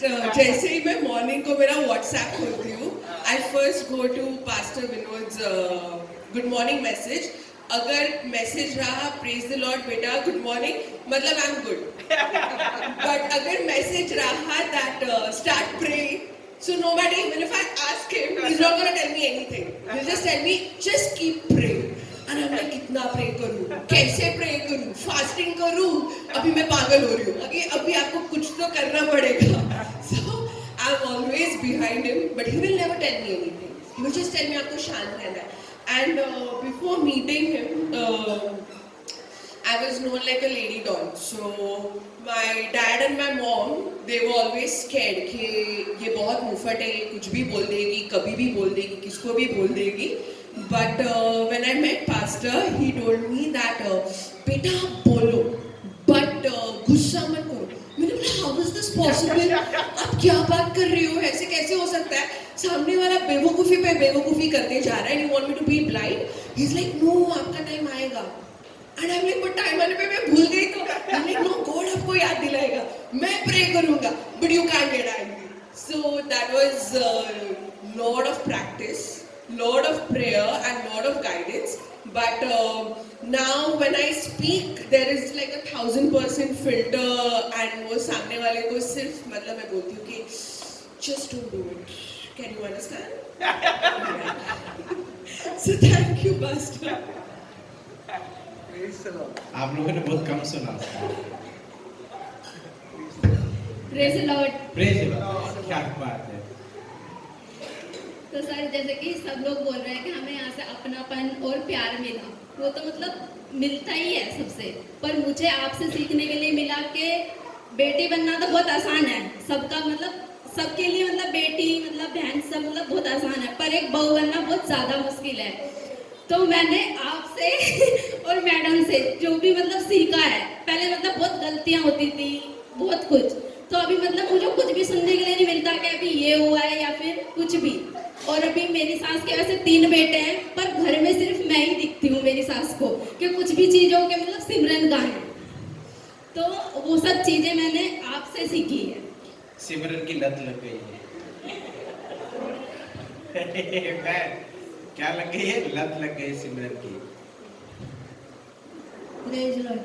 जैसे ही मैं मॉर्निंग को मेरा व्हाट्सएप खोलती हूँ, I first go to pastor Vinod's good morning message. अगर मैसेज रहा प्रेज द लॉर्ड बेटा गुड मॉर्निंग, मतलब आई एम गुड. बट अगर मैसेज रहा that start praying, so no matter even if I ask him, he's not gonna tell me anything. He'll just tell me just keep praying. And I'm like, कितना pray करूँ, कैसे pray करूँ, fasting करूँ, अभी मैं पागल हो रही हूँ, अभी आपको कुछ तो करना पड़ेगा. So I'm always behind him, but he will never tell me anything. He will just tell me आपको शांत रहना है. And before meeting him, I was known like a lady don. So my dad and my mom, they were always scared कि ये बहुत मुफट है, ये कुछ भी बोल देगी, कभी भी बोल देगी, किसको भी बोल देगी. But when I met pastor, he told me that बेटा बोलो, but गुस्सा मत करो. मैंने बोला how is this possible? आप क्या बात कर रही हो, ऐसे कैसे हो सकता है? सामने वाला बेवकूफ़ी पे बेवकूफ़ी करते जा रहा है. And you want me to be blind? He's like no, आपका टाइम आएगा. And I'm like, but time आने पे मैं भूल गई तो. I'm like, no, God आपको याद दिलाएगा. मैं pray करूँगा, but you can't get angry. So that was lot of practice, lot of prayer, and lot of guidance. But now when I speak, there is like 1000% filter, and वो सामने वाले को सिर्फ मतलब मैं बोलती हूँ कि just don't do it. Can you understand? So thank you, Pastor. आप लोगों ने बहुत कम सुना. Praise the Lord. Praise the Lord. क्या बात है. तो सर जैसे कि सब लोग बोल रहे हैं कि हमें यहाँ से अपनापन और प्यार मिला, वो तो मतलब मिलता ही है सबसे. पर मुझे आपसे सीखने के लिए मिला कि बेटी बनना तो बहुत आसान है, सबका मतलब सबके लिए मतलब बेटी मतलब बहन सब मतलब बहुत आसान है, पर एक बहू बनना बहुत ज़्यादा मुश्किल है. तो मैंने आपसे और मैडम से जो भी मतलब सीखा है, पहले मतलब बहुत गलतियाँ होती थी, बहुत कुछ. तो अभी मतलब मुझे कुछ भी सुनने के लिए नहीं मिलता कि अभी ये हुआ है या फिर कुछ भी. और अभी मेरी सास के वैसे 3 बेटे हैं, पर घर में सिर्फ मैं ही दिखती हूँ मेरी सास को कि कुछ भी चीज़ हो के मतलब सिमरन का है. तो वो सब चीज़ें मैंने आपसे सीखी है. सिमरन की लत लग गई है. क्या लग गई है? लत लग गई सिमरन की. Praise the Lord.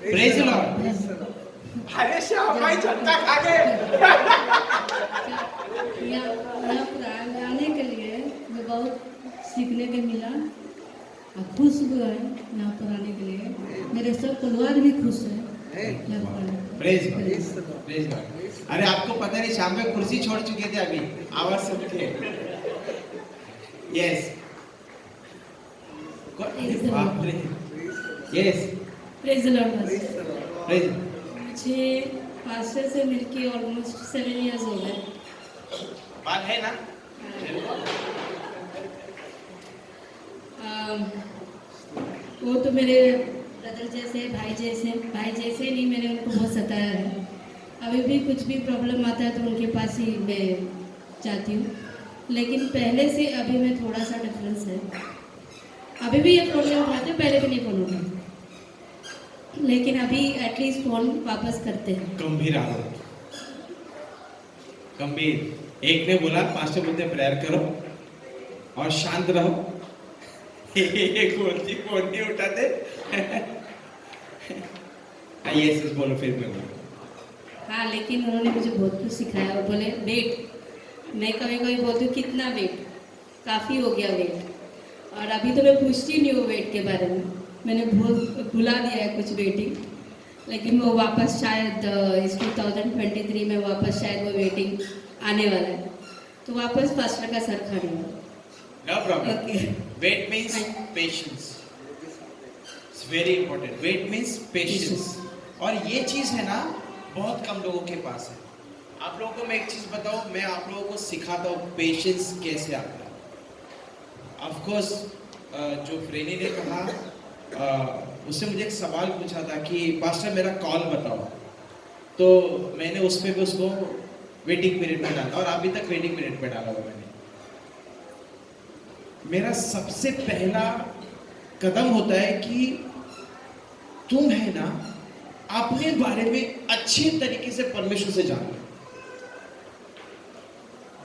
Praise the Lord. अरे श्याम भाई झटका खा गए. यहाँ पुराने आने के लिए मुझे बहुत सीखने को मिला और खुश हुआ है यहाँ पर आने के लिए. मेरे सब परिवार भी खुश है. Praise God. Praise God. अरे आपको पता नहीं शाम में कुर्सी छोड़ चुके थे अभी आवाज सुन के. यस. बाप रे. Yes. Praise the Lord. Praise. मुझे पास्टर से मिलके ऑलमोस्ट 7 इयर्स हो गए. बात है ना. वो तो मेरे ब्रदर जैसे भाई जैसे नहीं, मैंने उनको बहुत सताया है. अभी भी कुछ भी प्रॉब्लम आता है तो उनके पास ही मैं जाती हूँ. लेकिन पहले से अभी में थोड़ा सा डिफरेंस है. अभी भी ये प्रॉब्लम उठाते हैं, पहले भी नहीं फोन उठाते, लेकिन अभी एटलीस्ट फोन वापस करते हैं. गंभीर आदत. गंभीर. एक ने बोला पास्टर बोलते प्रेयर करो और शांत रहो. एक बोलती फोन नहीं उठाते. यस बोलो फिर मैं बोलो. हाँ, लेकिन उन्होंने मुझे बहुत कुछ सिखाया. वो बोले वेट. मैं कभी कभी बोलती हूँ कितना वेट, काफ़ी हो गया वेट. और अभी तो मैं पूछती नहीं हूँ वेट के बारे में, मैंने भुला दिया है कुछ वेटिंग. लेकिन वो वापस शायद इस 2023 में वापस शायद वो वेटिंग आने वाला है, तो वापस पास्टर का सर खाने वाला. No problem. Okay. Wait means patience. It's very important. Wait means patience. और ये चीज़ है ना बहुत कम लोगों के पास है. आप लोगों को मैं एक चीज़ बताऊँ, मैं आप लोगों को सिखाता हूँ पेशेंस कैसे आता है. ऑफ कोर्स जो फ्रेनी ने कहा, उससे मुझे एक सवाल पूछा था कि पास्टर मेरा कॉल बताओ, तो मैंने उस पर भी उसको वेटिंग पीरियड में डाला और अभी तक वेटिंग पीरियड में डाला हुआ मैंने. मेरा सबसे पहला कदम होता है कि तुम है ना अपने बारे में अच्छे तरीके से परमेश्वर से जानो.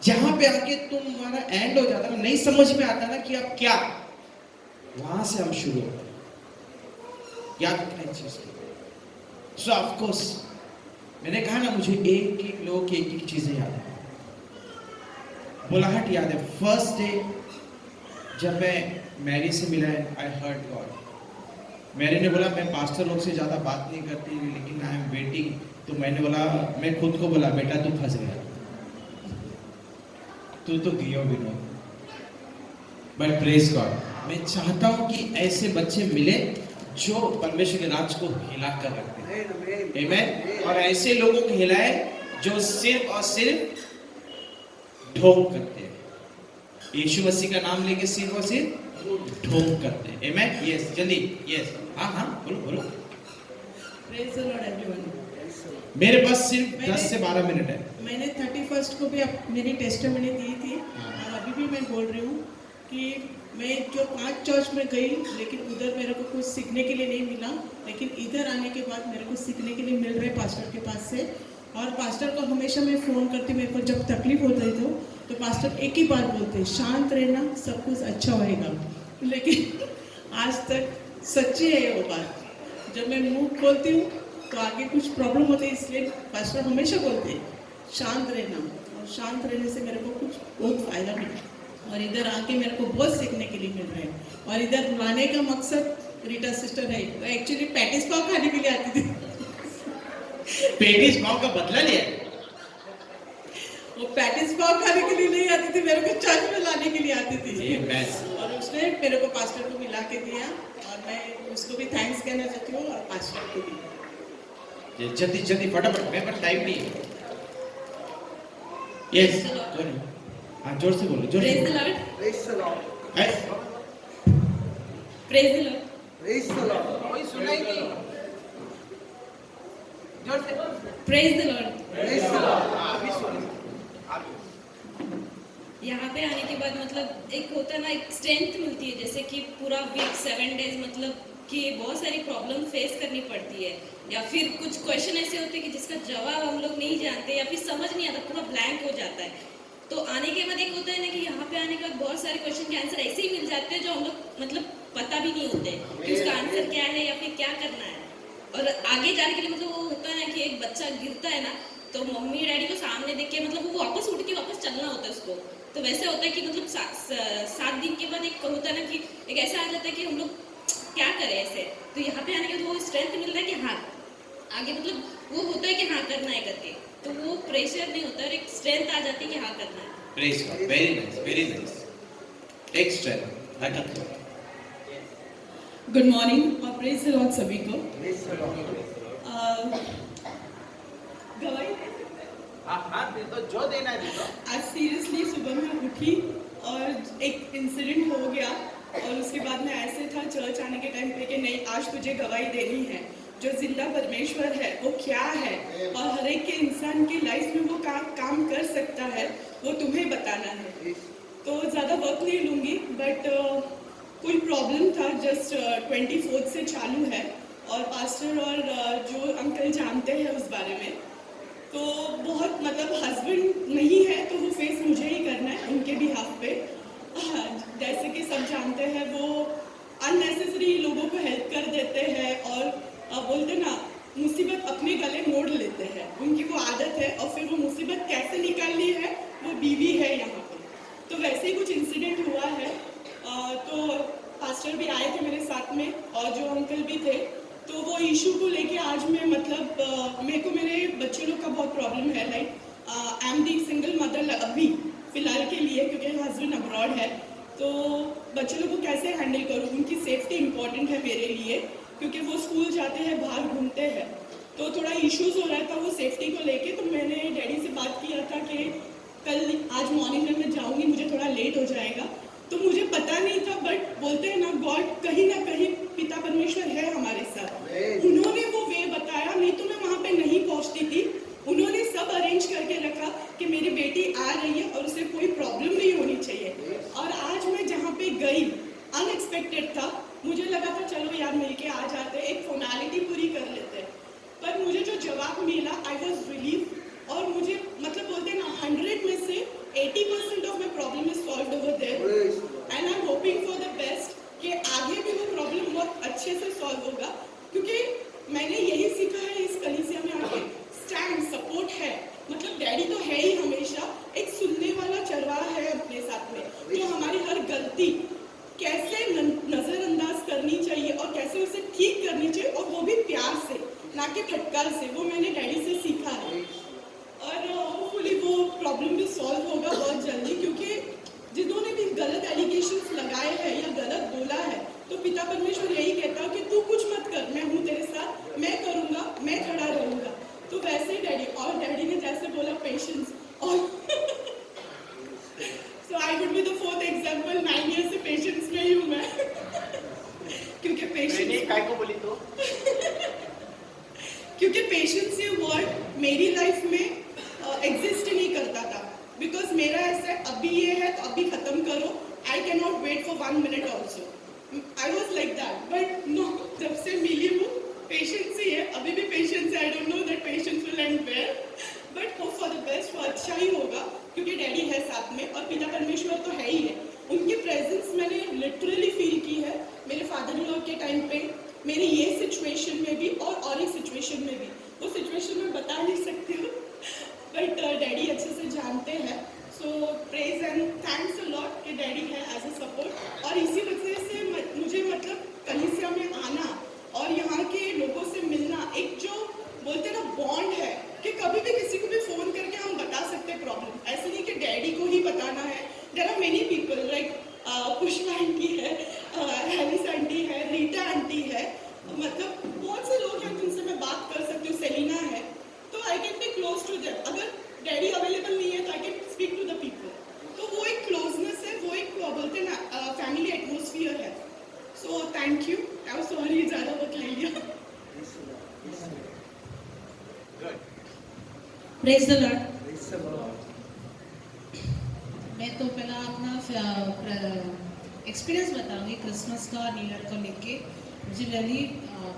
जहां पे आके तुम्हारा एंड हो जाता है, नहीं समझ में आता ना कि अब क्या, वहां से हम शुरू होते हैं। याद रखना इस चीज को। सो ऑफ कोर्स मैंने कहा ना, मुझे एक एक लोगों की एक एक चीजें याद है, बुलाहट याद है। फर्स्ट डे जब मैं मैरी से मिला, आई हर्ट गॉड। मैरी ने बोला मैं पास्टर लोग से ज़्यादा बात नहीं करती, लेकिन आई एम वेटिंग। तो मैंने बोला, मैं खुद को बोला, बेटा तू फंस गया, तू तो गियो विनोद। बट प्रेज गॉड, मैं चाहता हूँ कि ऐसे बच्चे मिले जो परमेश्वर के राज को हिला कर रखते हैं, आमीन। और ऐसे लोगों को हिलाए जो सिर्फ और सिर्फ ढोंग करते हैं, यीशु मसीह का नाम लेके सिर्फ और सिर्फ ढोंग करते हैं, आमीन। यस, जल्दी, यस, हाँ, बोलो बोलो। Praise the Lord everyone. मेरे पास सिर्फ 10 से 12 मिनट है। मैंने 31 को भी मेरी टेस्टिमनी दी थी, और अभी भी मैं बोल रही हूँ कि मैं जो 5 चर्च में गई, लेकिन उधर मेरे को कुछ सीखने के लिए नहीं मिला, लेकिन इधर आने के बाद मेरे को सीखने के लिए मिल रहा है पास्टर के पास से। और पास्टर को हमेशा मैं फ़ोन करती, मेरे को जब तकलीफ होता है तो पास्टर एक ही बात बोलते हैं, शांत रहना, सब कुछ अच्छा होएगा। लेकिन आज तक सच्ची है वो बात। जब मैं मुंह खोलती हूँ तो आगे कुछ प्रॉब्लम होते हैं, इसलिए पास्टर हमेशा बोलते हैं शांत रहना, और शांत रहने से मेरे को कुछ बहुत फ़ायदा मिला, और इधर आके मेरे को बहुत सीखने के लिए मिल रहा है। और इधर लाने का मकसद रीटा सिस्टर है, वो एक्चुअली पैटिस पाव खाने के लिए आती थी। पेटिस पाव का बदला लिया। वो पैटिस पाव खाने के लिए नहीं आती थी, मेरे को चर्च में लाने के लिए आती थी। और उसने मेरे को पास्टर को मिला के दिया, और मैं उसको भी थैंक्स कहना चाहती हूँ, और पास्टर को भी। जल्दी जल्दी फटाफट, मेरे पास टाइम नहीं है। यस, हाँ जोर से बोलो, जोर से Praise the बोलो। Lord. Praise the Lord. Yes? Praise the Lord. Praise the Lord. कोई सुनाई नहीं। जोर से। Praise the Lord. Praise the Lord. अभी सुनो। यहाँ पे आने के बाद मतलब एक होता है ना, एक स्ट्रेंथ मिलती है, जैसे कि पूरा वीक 7 डेज मतलब कि बहुत सारी प्रॉब्लम फेस करनी पड़ती है, या फिर कुछ क्वेश्चन ऐसे होते हैं कि जिसका जवाब हम लोग नहीं जानते, या फिर समझ नहीं आता, पूरा ब्लैंक हो जाता है। तो आने के बाद एक होता है ना कि यहाँ पे आने के बाद बहुत सारे क्वेश्चन के आंसर ऐसे ही मिल जाते हैं जो हम लोग मतलब पता भी नहीं होते कि उसका आंसर क्या है या फिर क्या करना है। और आगे जाने के लिए मतलब वो होता है ना कि एक बच्चा गिरता है ना, तो मम्मी डैडी को सामने देख के मतलब वो वापस उठ के वापस चलना होता है उसको। तो वैसे होता है कि मतलब 7 दिन के बाद एक होता है ना कि एक ऐसा आ जाता है कि हम लोग क्या करें ऐसे। तो यहाँ पे आने के बाद वो स्ट्रेंथ मिल रहा है कि हाँ आगे मतलब वो होता है कि हाँ करना है करके, तो वो प्रेशर नहीं होता है, एक स्ट्रेंथ आ जाती है कि हाँ करना है। Praise God. Very nice, very nice. Take strength. I can. Good morning और प्रेज द लॉर्ड सभी को। Praise the Lord. गवाही हाँ दे दो, जो देना है दे दो। आज सीरियसली सुबह में उठी और एक इंसिडेंट हो गया, और उसके बाद में ऐसे था चर्च आने के टाइम पे कि नहीं आज तुझे गवाही देनी है, जो जिंदा परमेश्वर है वो क्या है, और हर एक के इंसान की लाइफ में वो काम कर सकता है, वो तुम्हें बताना है। तो ज़्यादा वक्त नहीं लूँगी, बट कोई प्रॉब्लम था, जस्ट 24 से चालू है, और पास्टर और जो अंकल जानते हैं उस बारे में, तो बहुत मतलब हस्बैंड नहीं है तो वो फेस मुझे ही करना है उनके बिहाफ पे। जैसे कि सब जानते हैं वो अननेसेसरी लोगों को हेल्प कर देते हैं, और बोलते ना मुसीबत अपने गले मोड़ लेते हैं, उनकी वो आदत है, और फिर वो मुसीबत कैसे निकालनी है वो बीवी है यहाँ पे। तो वैसे ही कुछ इंसिडेंट हुआ है। तो पास्टर भी आए थे मेरे साथ में, और जो अंकल भी थे, तो वो इशू को लेके आज मैं मतलब मेरे को मेरे बच्चों लोग का बहुत प्रॉब्लम है, like I am the single mother अभी फ़िलहाल के लिए, क्योंकि हस्बैंड अब्रॉड है। तो बच्चों लोग को कैसे हैंडल करूँ, उनकी सेफ्टी इंपॉर्टेंट है मेरे लिए, क्योंकि वो स्कूल जाते हैं, बाहर घूमते हैं, तो थोड़ा इश्यूज हो रहा था वो सेफ्टी को लेके। तो मैंने डैडी से बात किया था कि कल आज मॉर्निंग में मैं जाऊँगी, मुझे थोड़ा लेट हो जाएगा। तो मुझे पता नहीं था, बट बोलते हैं ना गॉड कहीं ना कहीं पिता परमेश्वर है हमारे साथ, उन्होंने वो वे बताया, नहीं तो मैं वहाँ पे नहीं पहुँचती थी। उन्होंने सब अरेंज करके रखा कि मेरी बेटी आ रही है और उसे कोई प्रॉब्लम नहीं होनी चाहिए। और आज मैं जहाँ पे गई अनएक्सपेक्टेड था, मुझे लगा था चलो यार मिलके आ जाते, एक फॉर्मेलिटी पूरी कर लेते, पर मुझे जो जवाब मिला आई वॉज रिलीफ। और मुझे मतलब बोलते हैं ना 100 में से 80 मेरी लाइफ में एग्जिस्ट नहीं करता था, बिकॉज मेरा ऐसा अभी ये है तो अभी खत्म करो, I can not wait for 1 minute also, I was like that, but no, जब से मिली हूँ पेशेंस ही है, अभी भी पेशेंस है, I don't know that patience will end where, but hope for the best, वो अच्छा ही होगा क्योंकि डैडी है साथ में और पिता परमेश्वर तो है ही है, उनकी प्रेजेंस मैंने लिटरली फील की है मेरे फादर इन लॉ के टाइम पे, मेरी ये सिचुएशन में भी और एक सिचुएशन में भी, वो सिचुएशन में बता नहीं सकती हूँ, बट डैडी अच्छे से जानते हैं, so praise and thanks a lot कि डैडी है एज अ सपोर्ट, और इसी वजह से मुझे मतलब कलीसिया में आना और यहाँ के लोगों से मिलना, एक जो बोलते ना बॉन्ड है कि कभी भी किसी को भी फ़ोन करके हम बता सकते हैं प्रॉब्लम, ऐसे नहीं कि डैडी को ही बताना है, there are many people like Pushpa aunty है, हैरिस आंटी है, रीटा आंटी है, मतलब बहुत से लोग हैं जिनसे मैं बात कर सकती हूँ, सेलिना है, तो I can be close to them, अगर डैडी अवेलेबल नहीं है तो I can speak to the people, तो वो एक क्लोजनेस है, वो एक बोलते ना फैमिली एटमोसफियर है, so thank you, I am sorry ज़्यादा वक्त ले लिया। Praise the Lord. Praise the Lord. मैं तो पहला अपना एक्सपीरियंस बताऊंगी क्रिसमस का और न्यू ईयर को लेके। मुझे रियली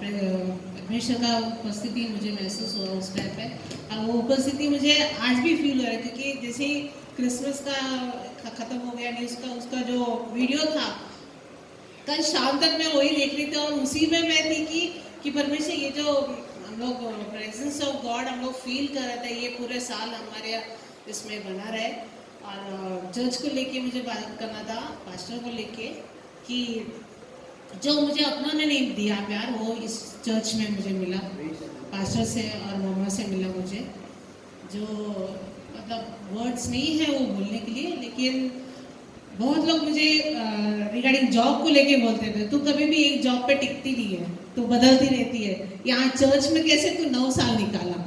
परमेश्वर का उपस्थिति मुझे महसूस हुआ उस टाइम पे, और वो उपस्थिति मुझे आज भी फील हो रहा है, क्योंकि जैसे ही क्रिसमस का ख़त्म हो गया न्यूज़ का, उसका जो वीडियो था कल शाम तक मैं वही देख रही थी, और उसी में मैं थी कि परमेश्वर ये जो हम लोग प्रेजेंस ऑफ गॉड हम लोग फील कर रहे थे, ये पूरे साल हमारे इसमें बना रहे। और चर्च को लेके मुझे बात करना था, पास्टर को लेके, कि जो मुझे अपनों ने नहीं दिया प्यार, वो इस चर्च में मुझे मिला, पास्टर से और मम्मा से मिला मुझे, जो मतलब वर्ड्स नहीं है वो बोलने के लिए। लेकिन बहुत लोग मुझे रिगार्डिंग जॉब को लेके बोलते थे, तू कभी भी एक जॉब पे टिकती नहीं है, तू बदलती रहती है, यहाँ चर्च में कैसे तू 9 साल निकाला।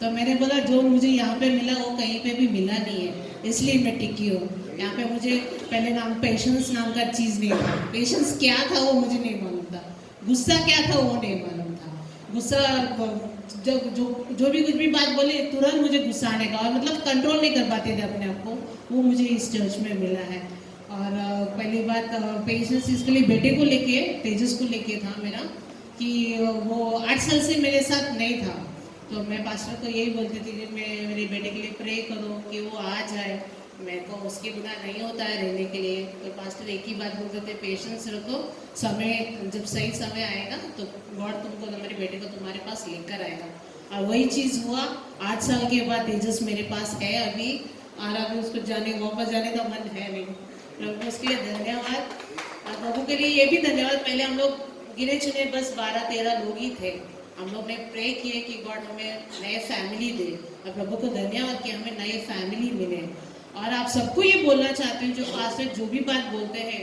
तो मैंने बोला जो मुझे यहाँ पे मिला वो कहीं पे भी मिला नहीं है, इसलिए मैं टिकी हूँ यहाँ पे। मुझे पहले नाम पेशेंस नाम का चीज़ नहीं था, पेशेंस क्या था वो मुझे नहीं मालूम था, गुस्सा क्या था वो नहीं मालूम था। गुस्सा जो भी कुछ भी बात बोले तुरंत मुझे गुस्सा आने का, और मतलब कंट्रोल नहीं कर पाते थे अपने आप को, वो मुझे इस चर्च में मिला है। और पहली बात पेशेंस इसके लिए बेटे को लेके, तेजस को लेके था मेरा, कि वो 8 साल से मेरे साथ नहीं था, तो मैं पास्टर को यही बोलती थी कि मैं मेरे बेटे के लिए प्रे करो कि वो आ जाए, मेरे को उसके बिना नहीं होता है रहने के लिए। तो पास्टर एक ही बात बोलते थे, पेशेंस रखो, समय जब सही समय आएगा तो गॉड तुमको, मेरे बेटे को तुम्हारे पास लेकर आएगा। और वही चीज़ हुआ, 8 साल के बाद तेजस मेरे पास है अभी, और अभी उसको वापस जाने का मन है नहीं। प्रभु उसके लिए धन्यवाद, और प्रभु के लिए ये भी धन्यवाद। पहले हम लोग गिने चुने बस 12-13 लोग ही थे, हम लोग ने प्रे किए कि गॉड हमें नए फैमिली दे, और प्रभु को धन्यवाद कि हमें नए फैमिली मिले। और आप सबको ये बोलना चाहते हैं, जो पास्टर जो भी बात बोलते हैं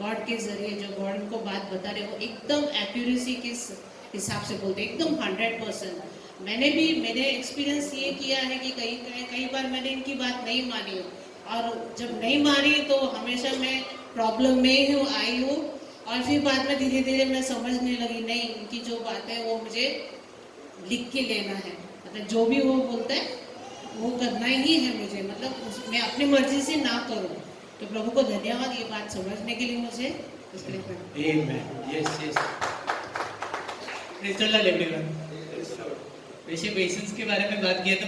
गॉड के जरिए, जो गॉड उनको बात बता रहे वो एकदम एक्यूरेसी के हिसाब से बोलते हैं, एकदम 100%। मैंने मेरे एक्सपीरियंस ये किया है कि कई बार मैंने इनकी बात नहीं मानी, और जब नहीं मानी तो हमेशा मैं प्रॉब्लम में ही आई हूँ, और फिर बाद में धीरे धीरे मैं समझने लगी, नहीं इनकी जो बात है वो मुझे लिख के लेना है, मतलब जो भी वो बोलता है वो करना ही है मुझे, मतलब मैं अपनी मर्जी से ना करूं। तो प्रभु को धन्यवाद ये बात समझने के लिए मुझे, इसके लिए। Amen. Yes, yes. Praise the Lord everyone. वैसे पेशेंस के बारे में बात किया तो